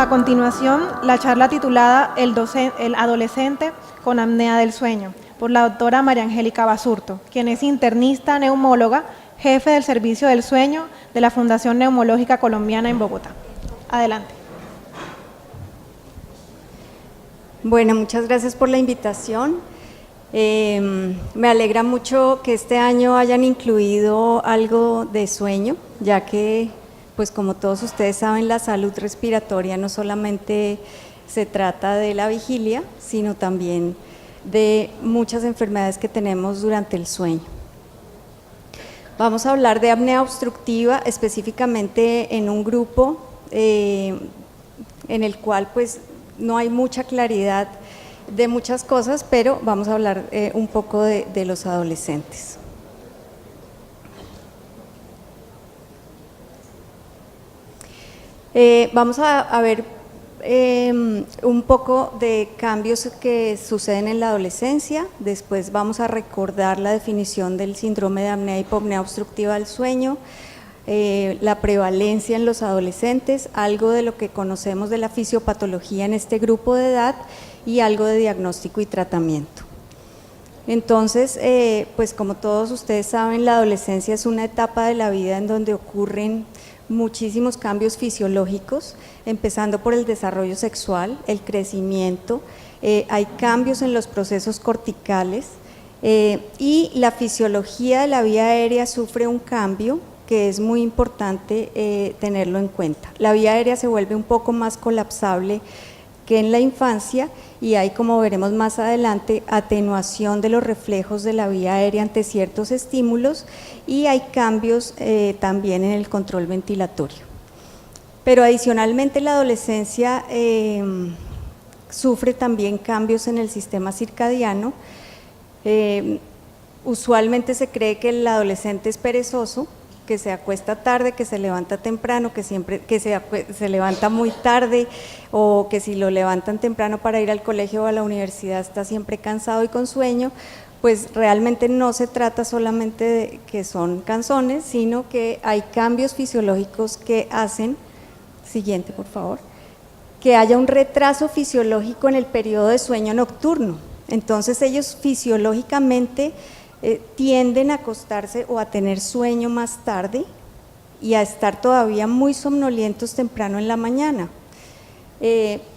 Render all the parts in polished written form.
A continuación, la charla titulada El adolescente con apnea del sueño, por la doctora María Angélica Basurto, quien es internista neumóloga, jefe del Servicio del Sueño de la Fundación Neumológica Colombiana en Bogotá. Adelante. Bueno, muchas gracias por la invitación. Me alegra mucho que este año hayan incluido algo de sueño, ya que, pues como todos ustedes saben, la salud respiratoria no solamente se trata de la vigilia, sino también de muchas enfermedades que tenemos durante el sueño. Vamos a hablar de apnea obstructiva, específicamente en un grupo en el cual pues no hay mucha claridad de muchas cosas, pero vamos a hablar un poco de los adolescentes. Vamos a ver un poco de cambios que suceden en la adolescencia. Después vamos a recordar la definición del síndrome de apnea e hipopnea obstructiva del sueño, la prevalencia en los adolescentes, algo de lo que conocemos de la fisiopatología en este grupo de edad y algo de diagnóstico y tratamiento. Entonces, pues como todos ustedes saben, la adolescencia es una etapa de la vida en donde ocurren muchísimos cambios fisiológicos, empezando por el desarrollo sexual, el crecimiento, hay cambios en los procesos corticales y la fisiología de la vía aérea sufre un cambio que es muy importante tenerlo en cuenta. La vía aérea se vuelve un poco más colapsable que en la infancia y hay, como veremos más adelante, atenuación de los reflejos de la vía aérea ante ciertos estímulos y hay cambios también en el control ventilatorio. Pero adicionalmente la adolescencia sufre también cambios en el sistema circadiano. Usualmente se cree que el adolescente es perezoso, que se acuesta tarde, que se levanta temprano, que se levanta muy tarde o que si lo levantan temprano para ir al colegio o a la universidad está siempre cansado y con sueño, pues realmente no se trata solamente de que son cansones, sino que hay cambios fisiológicos que hacen, siguiente por favor, que haya un retraso fisiológico en el periodo de sueño nocturno. Entonces ellos fisiológicamente tienden a acostarse o a tener sueño más tarde y a estar todavía muy somnolientos temprano en la mañana.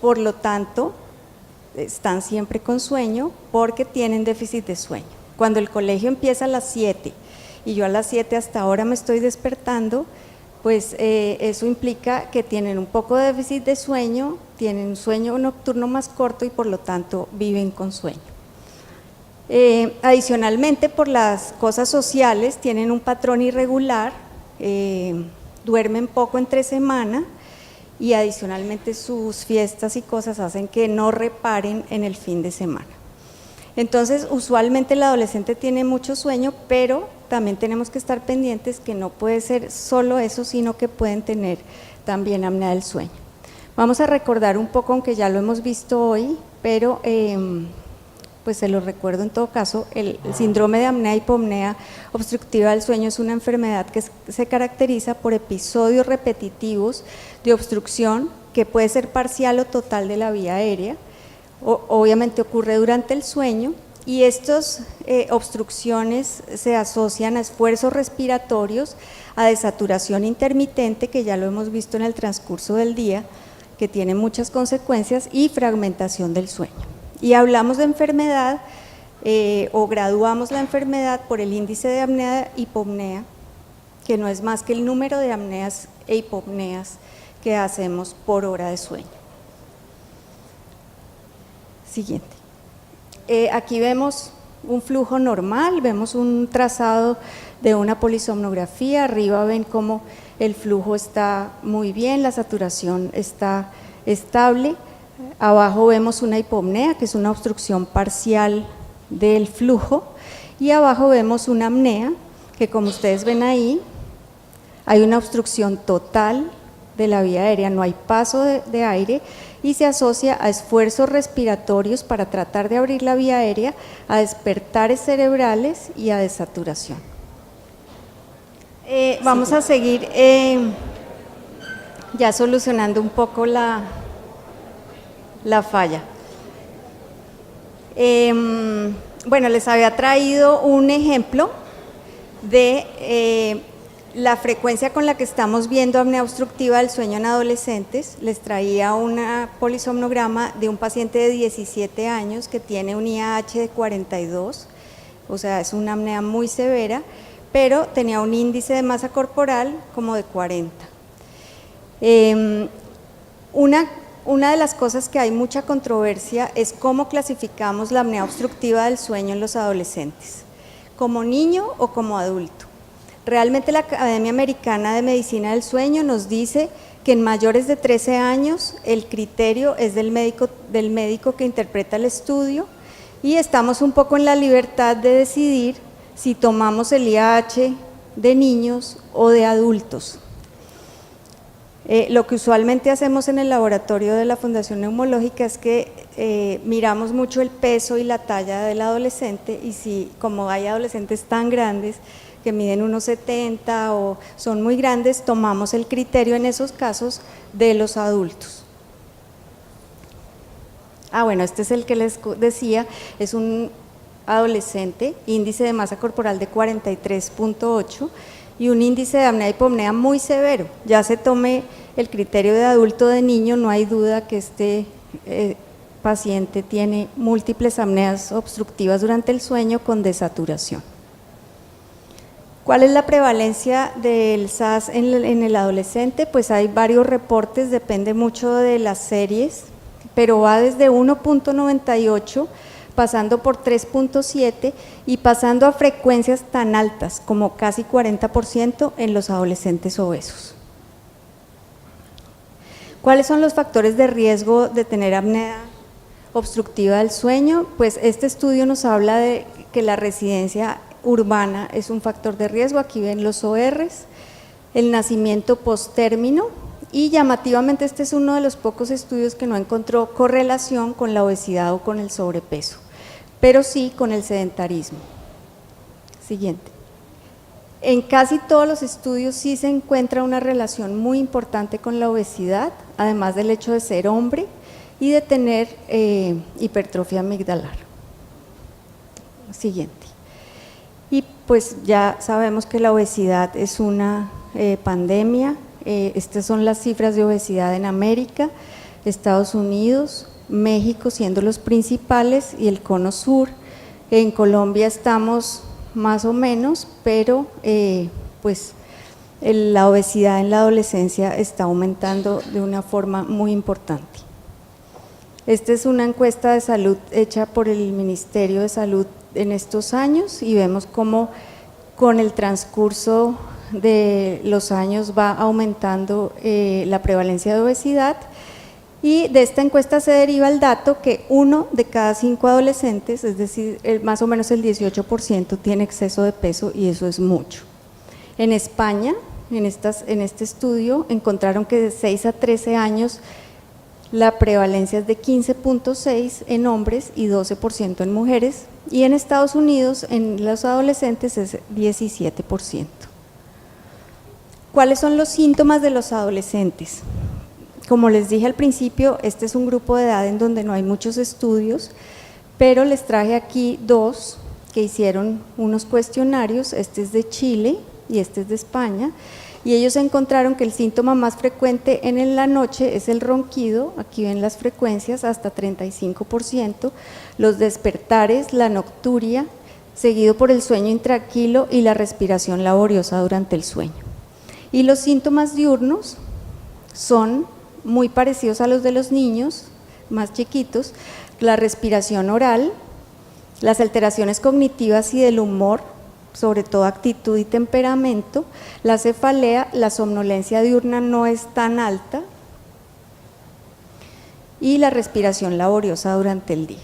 Por lo tanto, están siempre con sueño porque tienen déficit de sueño. Cuando el colegio empieza a las 7 y yo a las 7 hasta ahora me estoy despertando, pues eso implica que tienen un poco de déficit de sueño, tienen un sueño nocturno más corto y por lo tanto viven con sueño. Adicionalmente, por las cosas sociales, tienen un patrón irregular, duermen poco entre semana y adicionalmente sus fiestas y cosas hacen que no reparen en el fin de semana. Entonces, usualmente el adolescente tiene mucho sueño, pero también tenemos que estar pendientes que no puede ser solo eso, sino que pueden tener también apnea del sueño. Vamos a recordar un poco, aunque ya lo hemos visto hoy, pero pues se lo recuerdo en todo caso, el síndrome de apnea e hipopnea obstructiva del sueño es una enfermedad que se caracteriza por episodios repetitivos de obstrucción que puede ser parcial o total de la vía aérea, obviamente ocurre durante el sueño y estas obstrucciones se asocian a esfuerzos respiratorios, a desaturación intermitente, que ya lo hemos visto en el transcurso del día, que tiene muchas consecuencias, y fragmentación del sueño. Y hablamos de enfermedad o graduamos la enfermedad por el índice de apnea e hipopnea, que no es más que el número de apneas e hipopneas que hacemos por hora de sueño. Siguiente. Aquí vemos un flujo normal, vemos un trazado de una polisomnografía, arriba ven cómo el flujo está muy bien, la saturación está estable. Abajo vemos una hipopnea, que es una obstrucción parcial del flujo, y abajo vemos una apnea, que como ustedes ven ahí, hay una obstrucción total de la vía aérea, no hay paso de aire y se asocia a esfuerzos respiratorios para tratar de abrir la vía aérea, a despertares cerebrales y a desaturación. Vamos a seguir ya solucionando un poco la falla. Bueno, les había traído un ejemplo de la frecuencia con la que estamos viendo apnea obstructiva del sueño en adolescentes. Les traía un polisomnograma de un paciente de 17 años que tiene un IAH de 42, o sea, es una apnea muy severa, pero tenía un índice de masa corporal como de 40. Una de las cosas que hay mucha controversia es cómo clasificamos la apnea obstructiva del sueño en los adolescentes, como niño o como adulto. Realmente la Academia Americana de Medicina del Sueño nos dice que en mayores de 13 años el criterio es del médico que interpreta el estudio, y estamos un poco en la libertad de decidir si tomamos el IAH de niños o de adultos. Lo que usualmente hacemos en el laboratorio de la Fundación Neumológica es que miramos mucho el peso y la talla del adolescente, y si, como hay adolescentes tan grandes que miden unos 70 o son muy grandes, tomamos el criterio en esos casos de los adultos. Bueno, este es el que les decía, es un adolescente, índice de masa corporal de 43.8 y un índice de apnea hipopnea muy severo. Ya se tome el criterio de adulto o de niño, no hay duda que este paciente tiene múltiples apneas obstructivas durante el sueño con desaturación. ¿Cuál es la prevalencia del SAS en el adolescente? Pues hay varios reportes, depende mucho de las series, pero va desde 1.98 pasando por 3.7 y pasando a frecuencias tan altas como casi 40% en los adolescentes obesos. ¿Cuáles son los factores de riesgo de tener apnea obstructiva del sueño? Pues este estudio nos habla de que la residencia urbana es un factor de riesgo, aquí ven los ORs, el nacimiento posttérmino, y llamativamente este es uno de los pocos estudios que no encontró correlación con la obesidad o con el sobrepeso, pero sí con el sedentarismo. Siguiente. En casi todos los estudios sí se encuentra una relación muy importante con la obesidad, además del hecho de ser hombre y de tener hipertrofia amigdalar. Siguiente. Y pues ya sabemos que la obesidad es una pandemia. Estas son las cifras de obesidad en América, Estados Unidos, México siendo los principales y el cono sur. En Colombia estamos más o menos, pero pues la obesidad en la adolescencia está aumentando de una forma muy importante. Esta es una encuesta de salud hecha por el Ministerio de Salud en estos años y vemos cómo con el transcurso de los años va aumentando la prevalencia de obesidad, y de esta encuesta se deriva el dato que 1 de cada 5 adolescentes, es decir, más o menos el 18% tiene exceso de peso, y eso es mucho. En España, en este estudio, encontraron que de 6 a 13 años la prevalencia es de 15.6 en hombres y 12% en mujeres, y en Estados Unidos en los adolescentes es 17%. ¿Cuáles son los síntomas de los adolescentes? Como les dije al principio, este es un grupo de edad en donde no hay muchos estudios, pero les traje aquí dos que hicieron unos cuestionarios, este es de Chile y este es de España, y ellos encontraron que el síntoma más frecuente en la noche es el ronquido, aquí ven las frecuencias, hasta 35%, los despertares, la nocturia, seguido por el sueño intranquilo y la respiración laboriosa durante el sueño. Y los síntomas diurnos son muy parecidos a los de los niños más chiquitos: la respiración oral, las alteraciones cognitivas y del humor, sobre todo actitud y temperamento, la cefalea, la somnolencia diurna no es tan alta, y la respiración laboriosa durante el día.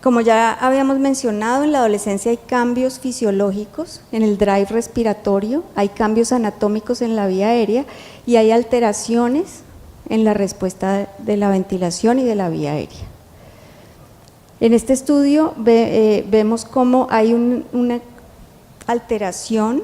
Como ya habíamos mencionado, en la adolescencia hay cambios fisiológicos en el drive respiratorio, hay cambios anatómicos en la vía aérea y hay alteraciones en la respuesta de la ventilación y de la vía aérea. En este estudio vemos cómo hay una alteración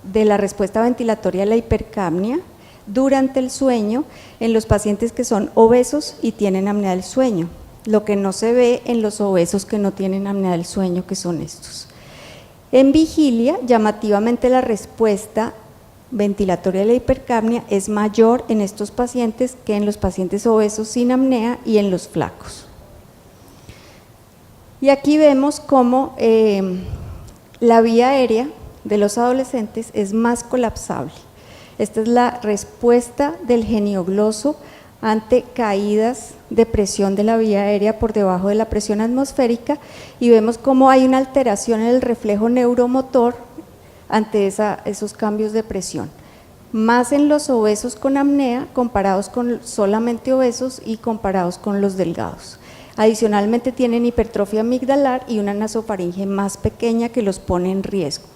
de la respuesta ventilatoria a la hipercapnia, durante el sueño en los pacientes que son obesos y tienen apnea del sueño, lo que no se ve en los obesos que no tienen apnea del sueño, que son estos. En vigilia, llamativamente la respuesta ventilatoria de la hipercapnia es mayor en estos pacientes que en los pacientes obesos sin apnea y en los flacos. Y aquí vemos cómo la vía aérea de los adolescentes es más colapsable. Esta es la respuesta del geniogloso ante caídas de presión de la vía aérea por debajo de la presión atmosférica, y vemos cómo hay una alteración en el reflejo neuromotor ante esos cambios de presión, más en los obesos con apnea comparados con solamente obesos y comparados con los delgados. Adicionalmente tienen hipertrofia amigdalar y una nasofaringe más pequeña que los pone en riesgo.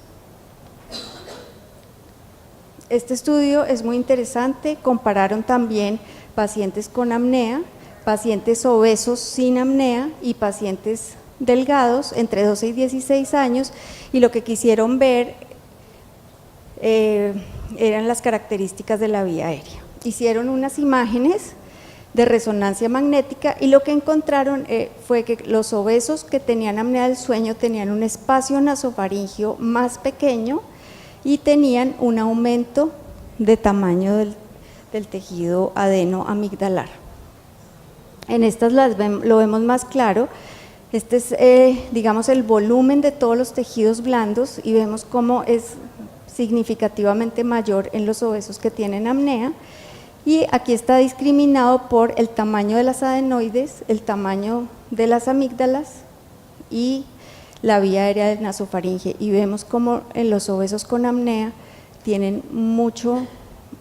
Este estudio es muy interesante, compararon también pacientes con apnea, pacientes obesos sin apnea y pacientes delgados entre 12 y 16 años, y lo que quisieron ver eran las características de la vía aérea. Hicieron unas imágenes de resonancia magnética y lo que encontraron fue que los obesos que tenían apnea del sueño tenían un espacio nasofaringeo más pequeño y tenían un aumento de tamaño del tejido adenoamigdalar. En estas lo vemos más claro. Este es, digamos, el volumen de todos los tejidos blandos y vemos cómo es significativamente mayor en los obesos que tienen apnea, y aquí está discriminado por el tamaño de las adenoides, el tamaño de las amígdalas y la vía aérea del nasofaringe, y vemos cómo en los obesos con apnea tienen mucho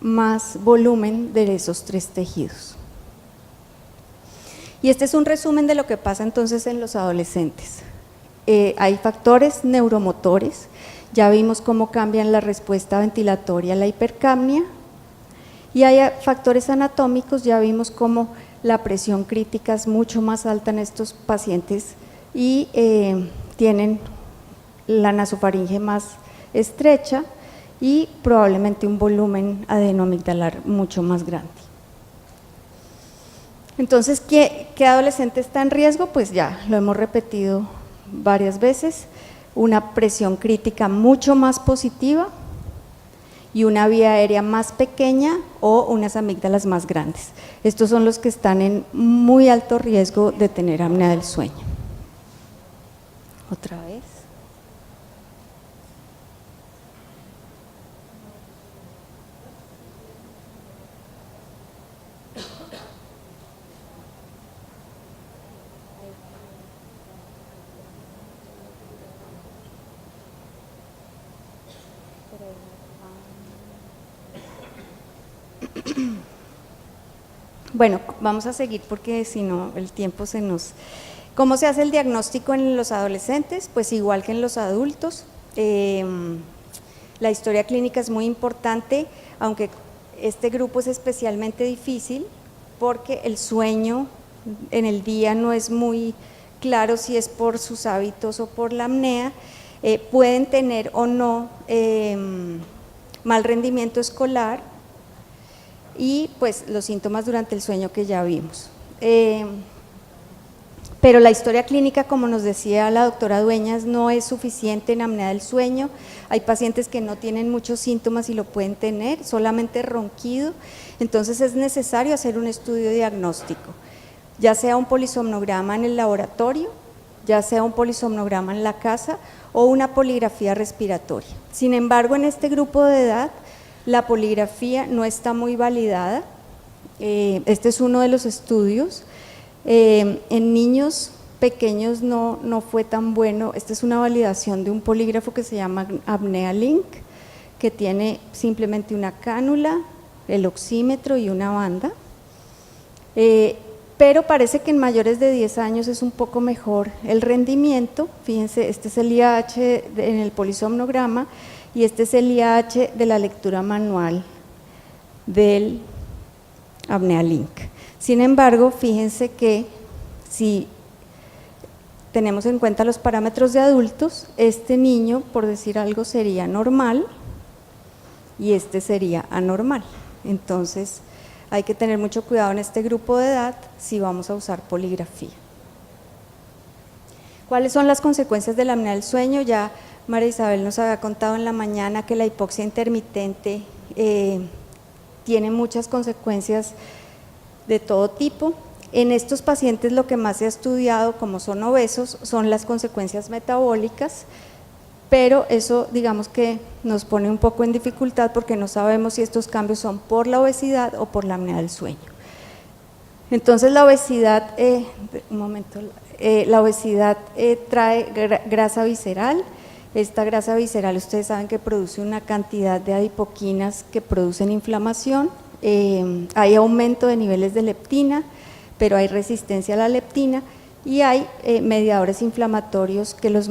más volumen de esos tres tejidos. Y este es un resumen de lo que pasa entonces en los adolescentes. Hay factores neuromotores, ya vimos cómo cambian la respuesta ventilatoria a la hipercapnia, y hay factores anatómicos, ya vimos cómo la presión crítica es mucho más alta en estos pacientes y tienen la nasofaringe más estrecha y probablemente un volumen adenoamigdalar mucho más grande. Entonces, ¿qué adolescente está en riesgo? Pues ya lo hemos repetido varias veces: una presión crítica mucho más positiva y una vía aérea más pequeña o unas amígdalas más grandes. Estos son los que están en muy alto riesgo de tener apnea del sueño. Otra vez. Bueno, vamos a seguir porque si no el tiempo se nos… ¿Cómo se hace el diagnóstico en los adolescentes? Pues igual que en los adultos. La historia clínica es muy importante, aunque este grupo es especialmente difícil porque el sueño en el día no es muy claro si es por sus hábitos o por la apnea. Pueden tener o no mal rendimiento escolar y pues los síntomas durante el sueño que ya vimos. Pero la historia clínica, como nos decía la doctora Dueñas, no es suficiente en apnea del sueño. Hay pacientes que no tienen muchos síntomas y lo pueden tener, solamente ronquido, entonces es necesario hacer un estudio diagnóstico, ya sea un polisomnograma en el laboratorio, ya sea un polisomnograma en la casa o una poligrafía respiratoria. Sin embargo, en este grupo de edad, la poligrafía no está muy validada. Este es uno de los estudios. En niños pequeños no fue tan bueno. Esta es una validación de un polígrafo que se llama Apnea Link, que tiene simplemente una cánula, el oxímetro y una banda. Pero parece que en mayores de 10 años es un poco mejor el rendimiento. Fíjense, este es el IAH en el polisomnograma y este es el IAH de la lectura manual del Apnea Link. Sin embargo, fíjense que si tenemos en cuenta los parámetros de adultos, este niño, por decir algo, sería normal y este sería anormal. Entonces, hay que tener mucho cuidado en este grupo de edad si vamos a usar poligrafía. ¿Cuáles son las consecuencias de la apnea del sueño? Ya María Isabel nos había contado en la mañana que la hipoxia intermitente tiene muchas consecuencias de todo tipo. En estos pacientes lo que más se ha estudiado, como son obesos, son las consecuencias metabólicas, pero eso digamos que nos pone un poco en dificultad porque no sabemos si estos cambios son por la obesidad o por la apnea del sueño. Entonces la obesidad, la obesidad trae grasa visceral. Esta grasa visceral ustedes saben que produce una cantidad de adipoquinas que producen inflamación, hay aumento de niveles de leptina, pero hay resistencia a la leptina y hay mediadores inflamatorios que los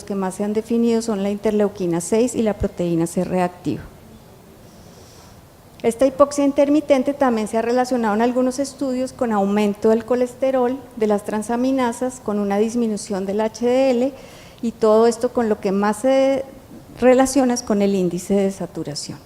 que más se han definido son la interleuquina 6 y la proteína C reactiva. Esta hipoxia intermitente también se ha relacionado en algunos estudios con aumento del colesterol, de las transaminasas, con una disminución del HDL y todo esto con lo que más se relaciona es con el índice de saturación.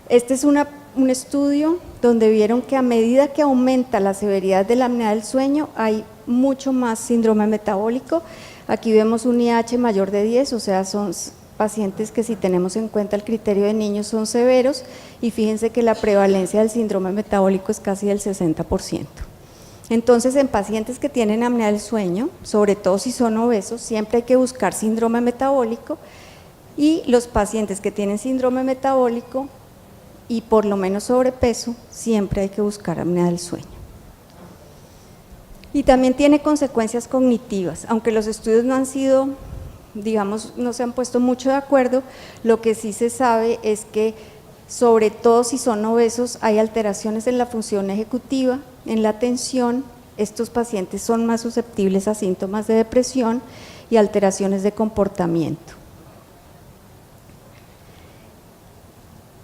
Este es un estudio donde vieron que a medida que aumenta la severidad de la apnea del sueño hay mucho más síndrome metabólico. Aquí vemos un IH mayor de 10, o sea, son pacientes que si tenemos en cuenta el criterio de niños son severos y fíjense que la prevalencia del síndrome metabólico es casi del 60%. Entonces, en pacientes que tienen apnea del sueño, sobre todo si son obesos, siempre hay que buscar síndrome metabólico y los pacientes que tienen síndrome metabólico y por lo menos sobrepeso, siempre hay que buscar apnea del sueño. Y también tiene consecuencias cognitivas, aunque los estudios no han sido, digamos, no se han puesto mucho de acuerdo, lo que sí se sabe es que sobre todo si son obesos hay alteraciones en la función ejecutiva, en la atención, estos pacientes son más susceptibles a síntomas de depresión y alteraciones de comportamiento.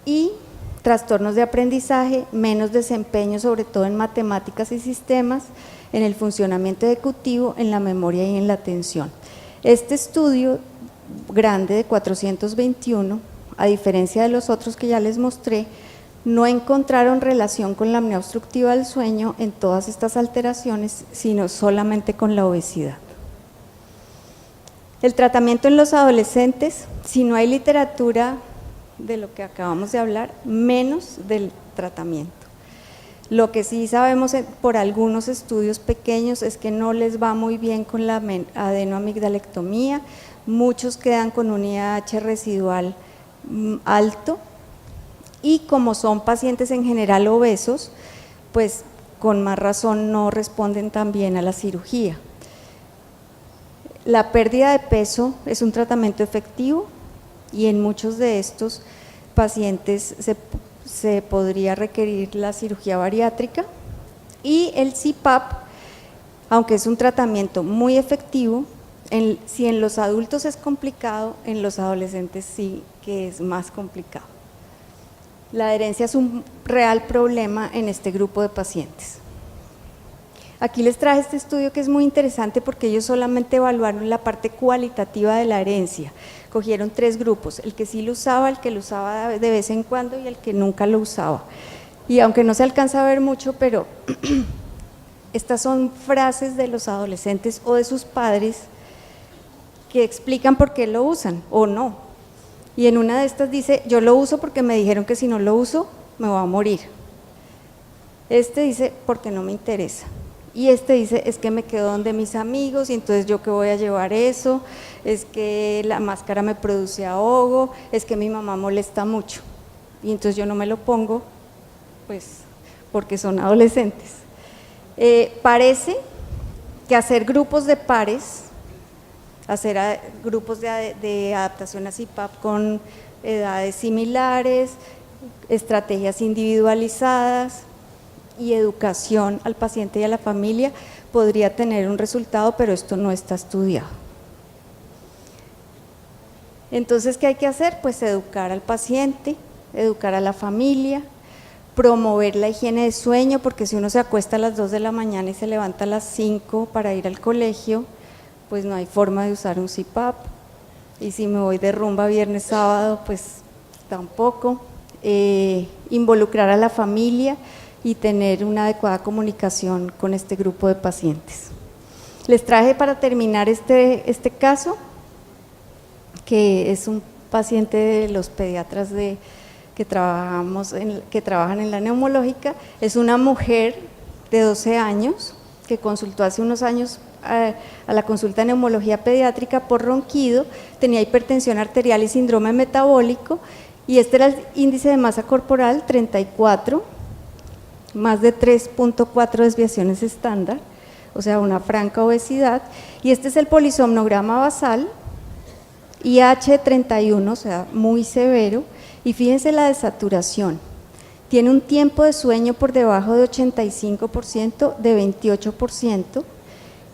Y trastornos de aprendizaje, menos desempeño sobre todo en matemáticas y sistemas, en el funcionamiento ejecutivo, en la memoria y en la atención. Este estudio grande de 421, a diferencia de los otros que ya les mostré, no encontraron relación con la apnea obstructiva del sueño en todas estas alteraciones, sino solamente con la obesidad. El tratamiento en los adolescentes, si no hay literatura de lo que acabamos de hablar, menos del tratamiento. Lo que sí sabemos por algunos estudios pequeños es que no les va muy bien con la adenoamigdalectomía, muchos quedan con un IAH residual alto y como son pacientes en general obesos, pues con más razón no responden tan bien a la cirugía. La pérdida de peso es un tratamiento efectivo y en muchos de estos pacientes se podría requerir la cirugía bariátrica y el CPAP, aunque es un tratamiento muy efectivo, si en los adultos es complicado, en los adolescentes sí que es más complicado. La adherencia es un real problema en este grupo de pacientes. Aquí les traje este estudio que es muy interesante porque ellos solamente evaluaron la parte cualitativa de la herencia. Cogieron 3 grupos, el que sí lo usaba, el que lo usaba de vez en cuando y el que nunca lo usaba. Y aunque no se alcanza a ver mucho, pero estas son frases de los adolescentes o de sus padres que explican por qué lo usan o no. Y en una de estas dice, yo lo uso porque me dijeron que si no lo uso me voy a morir. Este dice, porque no me interesa. Y este dice, es que me quedo donde mis amigos y entonces yo qué voy a llevar eso, es que la máscara me produce ahogo, es que mi mamá molesta mucho y entonces yo no me lo pongo, pues porque son adolescentes. Parece que hacer grupos de pares, hacer grupos de adaptación a CPAP con edades similares, estrategias individualizadas y educación al paciente y a la familia podría tener un resultado, pero esto no está estudiado. Entonces, ¿qué hay que hacer? Pues educar al paciente, educar a la familia, promover la higiene de sueño, porque si uno se acuesta a las 2 de la mañana y se levanta a las 5 para ir al colegio, pues no hay forma de usar un CPAP, y si me voy de rumba viernes, sábado, pues tampoco, involucrar a la familia y tener una adecuada comunicación con este grupo de pacientes. Les traje para terminar este caso, que es un paciente de los pediatras que trabajan en la neumológica. Es una mujer de 12 años que consultó hace unos años a la consulta de neumología pediátrica por ronquido, tenía hipertensión arterial y síndrome metabólico, y este era el índice de masa corporal 34, más de 3.4 desviaciones estándar, o sea, una franca obesidad, y este es el polisomnograma basal, IH 31, o sea, muy severo, y fíjense la desaturación. Tiene un tiempo de sueño por debajo de 85%, de 28%,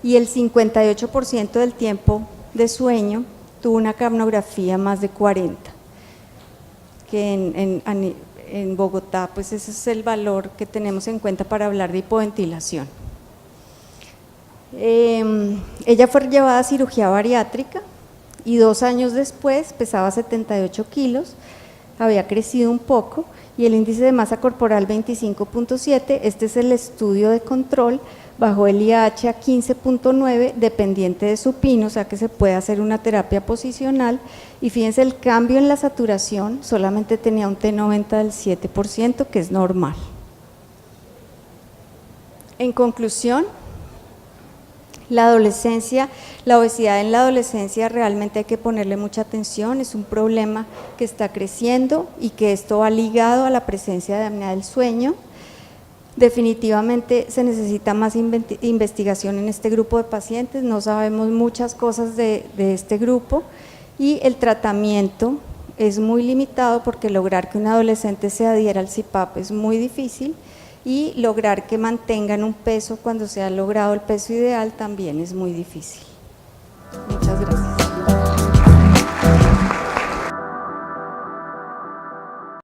y el 58% del tiempo de sueño tuvo una capnografía más de 40, que en Bogotá, pues ese es el valor que tenemos en cuenta para hablar de hipoventilación. Ella fue llevada a cirugía bariátrica y 2 años después pesaba 78 kilos, había crecido un poco y el índice de masa corporal 25.7, este es el estudio de control, bajó el IH a 15.9 dependiente de supino, o sea que se puede hacer una terapia posicional, y fíjense el cambio en la saturación, solamente tenía un T90 del 7%, que es normal. En conclusión, la obesidad en la adolescencia realmente hay que ponerle mucha atención, es un problema que está creciendo y que esto va ligado a la presencia de apnea del sueño. Definitivamente se necesita más investigación en este grupo de pacientes, no sabemos muchas cosas de este grupo, y el tratamiento es muy limitado porque lograr que un adolescente se adhiera al CPAP es muy difícil, y lograr que mantengan un peso cuando se ha logrado el peso ideal también es muy difícil. Muchas gracias.